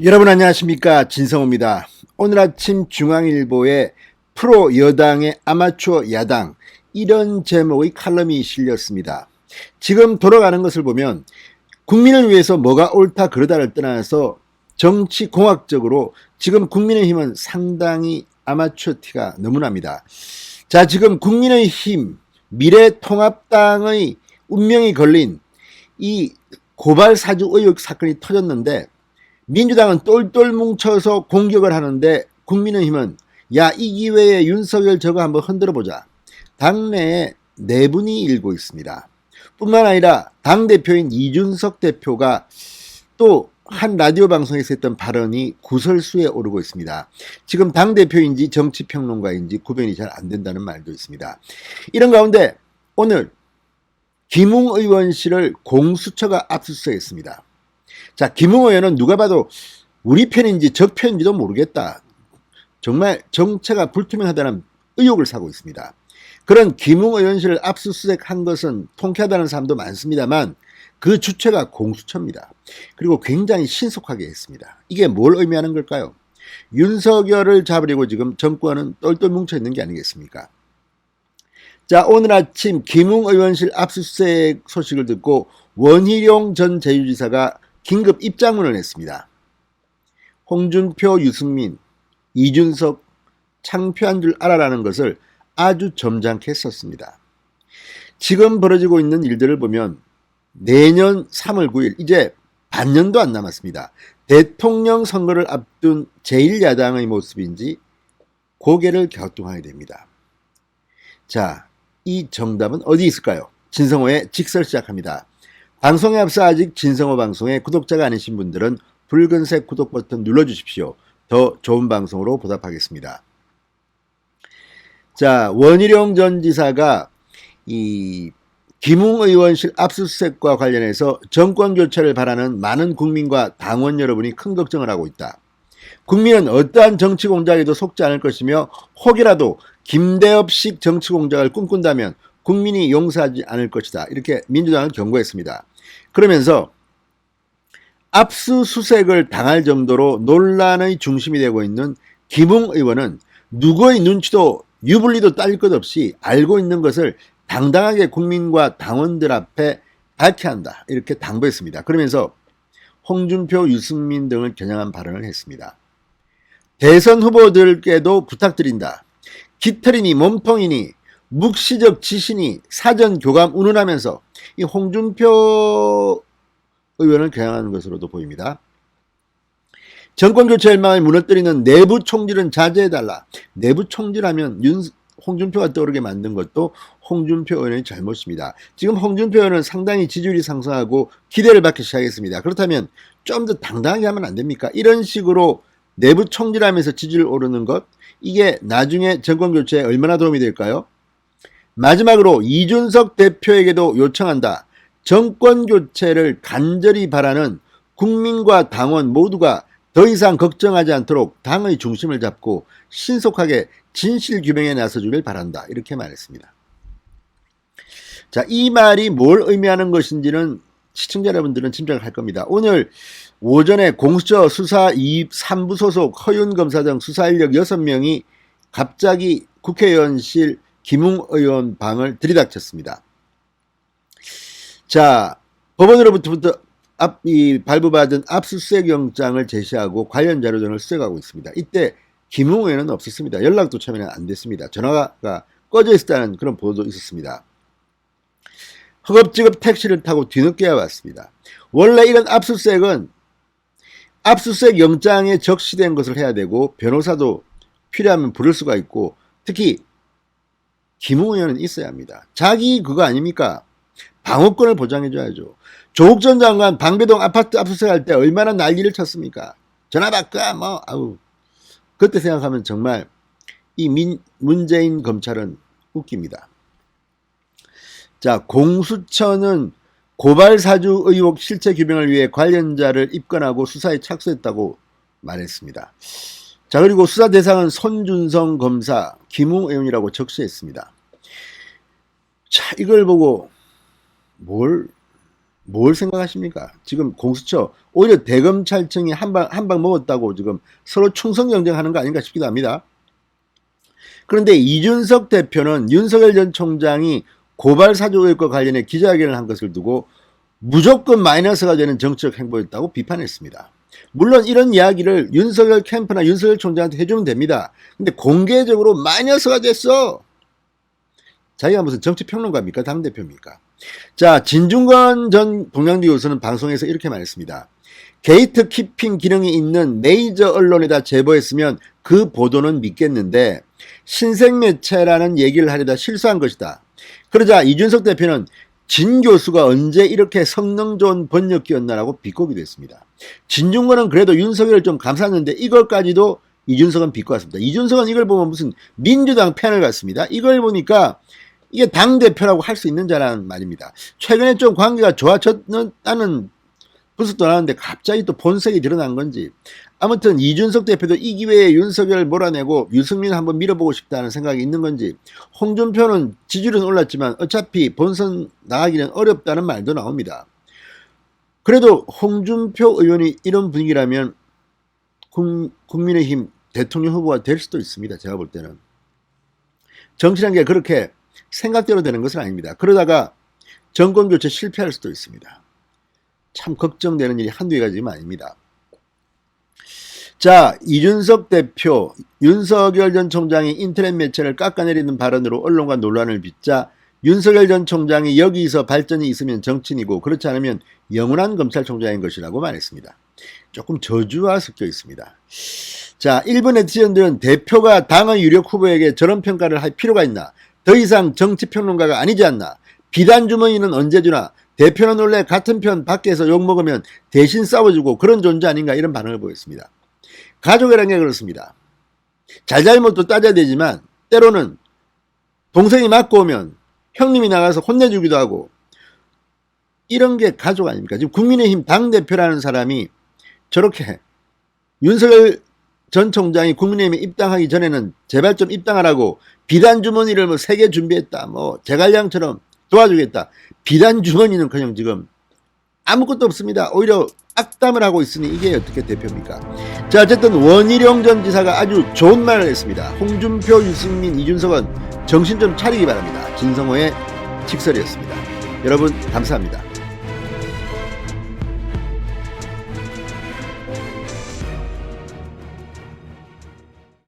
여러분 안녕하십니까, 진성호입니다. 오늘 아침 중앙일보에 프로 여당의 아마추어 야당, 이런 제목의 칼럼이 실렸습니다. 지금 돌아가는 것을 보면 국민을 위해서 뭐가 옳다 그르다를 떠나서 정치공학적으로 지금 국민의힘은 상당히 아마추어 티가 너무 납니다. 자, 지금 국민의힘 미래통합당의 운명이 걸린 이 고발사주 의혹 사건이 터졌는데, 민주당은 똘똘 뭉쳐서 공격을 하는데 국민의힘은 야, 이 기회에 윤석열 저거 한번 흔들어보자. 당내에 내분이 일고 있습니다. 뿐만 아니라 당대표인 이준석 대표가 또 한 라디오 방송에서 했던 발언이 구설수에 오르고 있습니다. 지금 당대표인지 정치평론가인지 구별이 잘 안 된다는 말도 있습니다. 이런 가운데 오늘 김웅 의원실을 공수처가 압수수색했습니다. 자, 김웅 의원은 누가 봐도 우리 편인지 적 편인지도 모르겠다, 정말 정체가 불투명하다는 의혹을 사고 있습니다. 그런 김웅 의원실을 압수수색한 것은 통쾌하다는 사람도 많습니다만 그 주체가 공수처입니다. 그리고 굉장히 신속하게 했습니다. 이게 뭘 의미하는 걸까요? 윤석열을 잡으려고 지금 정권은 똘똘 뭉쳐있는 게 아니겠습니까? 자, 오늘 아침 김웅 의원실 압수수색 소식을 듣고 원희룡 전 제주지사가 긴급 입장문을 냈습니다. 홍준표, 유승민, 이준석 창피한 줄 알아라는 것을 아주 점잖게 썼습니다. 지금 벌어지고 있는 일들을 보면 내년 3월 9일 이제 반년도 안 남았습니다. 대통령 선거를 앞둔 제1야당의 모습인지 고개를 갸우뚱하게 됩니다. 자, 이 정답은 어디 있을까요? 진성호의 직설 시작합니다. 방송에 앞서 아직 진성호 방송에 구독자가 아니신 분들은 붉은색 구독 버튼 눌러주십시오. 더 좋은 방송으로 보답하겠습니다. 자, 원희룡 전 지사가 이 김웅 의원실 압수수색과 관련해서 정권 교체를 바라는 많은 국민과 당원 여러분이 큰 걱정을 하고 있다. 국민은 어떠한 정치 공작에도 속지 않을 것이며 혹이라도 김대엽식 정치 공작을 꿈꾼다면 국민이 용서하지 않을 것이다. 이렇게 민주당은 경고했습니다. 그러면서 압수수색을 당할 정도로 논란의 중심이 되고 있는 김웅 의원은 누구의 눈치도 유불리도 딸릴 것 없이 알고 있는 것을 당당하게 국민과 당원들 앞에 밝혀야 한다, 이렇게 당부했습니다. 그러면서 홍준표, 유승민 등을 겨냥한 발언을 했습니다. 대선 후보들께도 부탁드린다. 깃털이니 몸통이니 묵시적 지신이 사전 교감 운운하면서 이 홍준표 의원을 겨냥하는 것으로도 보입니다. 정권교체 열망을 무너뜨리는 내부 총질은 자제해달라. 내부 총질하면 홍준표가 떠오르게 만든 것도 홍준표 의원의 잘못입니다. 지금 홍준표 의원은 상당히 지지율이 상승하고 기대를 받기 시작했습니다. 그렇다면 좀 더 당당하게 하면 안 됩니까? 이런 식으로 내부 총질하면서 지지율 오르는 것, 이게 나중에 정권교체에 얼마나 도움이 될까요? 마지막으로 이준석 대표에게도 요청한다. 정권교체를 간절히 바라는 국민과 당원 모두가 더 이상 걱정하지 않도록 당의 중심을 잡고 신속하게 진실규명에 나서주길 바란다, 이렇게 말했습니다. 자, 이 말이 뭘 의미하는 것인지는 시청자 여러분들은 짐작을 할 겁니다. 오늘 오전에 공수처 수사 3부 소속 허윤 검사 등 수사 인력 6명이 갑자기 국회의원실 김웅 의원 방을 들이닥쳤습니다. 자, 법원으로부터 발부받은 압수수색 영장을 제시하고 관련 자료 등을 수색하고 있습니다. 이때 김웅 의원은 없었습니다. 연락도 처음에는 안 됐습니다. 전화가 꺼져 있었다는 그런 보도도 있었습니다. 허겁지겁 택시를 타고 뒤늦게야 왔습니다. 원래 이런 압수수색은 압수수색 영장에 적시된 것을 해야 되고 변호사도 필요하면 부를 수가 있고 특히 김웅 의원은 있어야 합니다. 자기 그거 아닙니까? 방어권을 보장해줘야죠. 조국 전 장관 방배동 아파트 압수수색할 때 얼마나 난리를 쳤습니까? 전화 바꿔 그때 생각하면 정말 이 문재인 검찰은 웃깁니다. 자, 공수처는 고발사주 의혹 실체 규명을 위해 관련자를 입건하고 수사에 착수했다고 말했습니다. 자, 그리고 수사 대상은 손준성 검사, 김웅 의원이라고 적시했습니다. 자, 이걸 보고 뭘 뭘 생각하십니까? 지금 공수처, 오히려 대검찰청이 한 방 먹었다고 지금 서로 충성 경쟁하는 거 아닌가 싶기도 합니다. 그런데 이준석 대표는 윤석열 전 총장이 고발 사주 의혹과 관련해 기자회견을 한 것을 두고 무조건 마이너스가 되는 정치적 행보였다고 비판했습니다. 물론 이런 이야기를 윤석열 캠프나 윤석열 총장한테 해주면 됩니다. 근데 공개적으로 마이너스가 됐어. 자기가 무슨 정치평론가입니까? 당대표입니까? 자, 진중권 전 동양대 교수는 방송에서 이렇게 말했습니다. 게이트 키핑 기능이 있는 메이저 언론에다 제보했으면 그 보도는 믿겠는데 신생매체라는 얘기를 하려다 실수한 것이다. 그러자 이준석 대표는 진 교수가 언제 이렇게 성능 좋은 번역기였나라고 비꼬기도 했습니다. 진중권은 그래도 윤석열을 좀 감쌌는데 이걸까지도 이준석은 비꼬았습니다. 이준석은 이걸 보면 무슨 민주당 패널 같습니다. 이걸 보니까 이게 당대표라고 할 수 있는 자라는 말입니다. 최근에 좀 관계가 좋아졌다는 분석도 나왔는데 갑자기 또 본색이 드러난 건지, 아무튼 이준석 대표도 이 기회에 윤석열을 몰아내고 유승민을 한번 밀어보고 싶다는 생각이 있는 건지, 홍준표는 지지율은 올랐지만 어차피 본선 나가기는 어렵다는 말도 나옵니다. 그래도 홍준표 의원이 이런 분위기라면 국민의힘 대통령 후보가 될 수도 있습니다. 제가 볼 때는. 정치라는 게 그렇게 생각대로 되는 것은 아닙니다. 그러다가 정권교체 실패할 수도 있습니다. 참 걱정되는 일이 한두 개가 지금 아닙니다. 자, 이준석 대표, 윤석열 전 총장이 인터넷 매체를 깎아내리는 발언으로 언론과 논란을 빚자 윤석열 전 총장이 여기서 발전이 있으면 정치인이고 그렇지 않으면 영원한 검찰총장인 것이라고 말했습니다. 조금 저주가 섞여 있습니다. 자, 일본 네티즌들은 대표가 당의 유력 후보에게 저런 평가를 할 필요가 있나? 더 이상 정치평론가가 아니지 않나? 비단 주머니는 언제 주나? 대표는 원래 같은 편 밖에서 욕먹으면 대신 싸워주고 그런 존재 아닌가? 이런 반응을 보였습니다. 가족이라는 게 그렇습니다. 잘잘못도 따져야 되지만 때로는 동생이 맞고 오면 형님이 나가서 혼내주기도 하고, 이런 게 가족 아닙니까? 지금 국민의힘 당대표라는 사람이 저렇게 윤석열 전 총장이 국민의힘에 입당하기 전에는 제발 좀 입당하라고 비단 주머니를 뭐 3개 준비했다, 뭐 제갈량처럼 도와주겠다. 비단 주머니는 그냥 지금 아무것도 없습니다. 오히려 악담을 하고 있으니 이게 어떻게 대표입니까? 자, 어쨌든 원희룡 전 지사가 아주 좋은 말을 했습니다. 홍준표, 유승민, 이준석은 정신 좀 차리기 바랍니다. 진성호의 직설이었습니다. 여러분 감사합니다.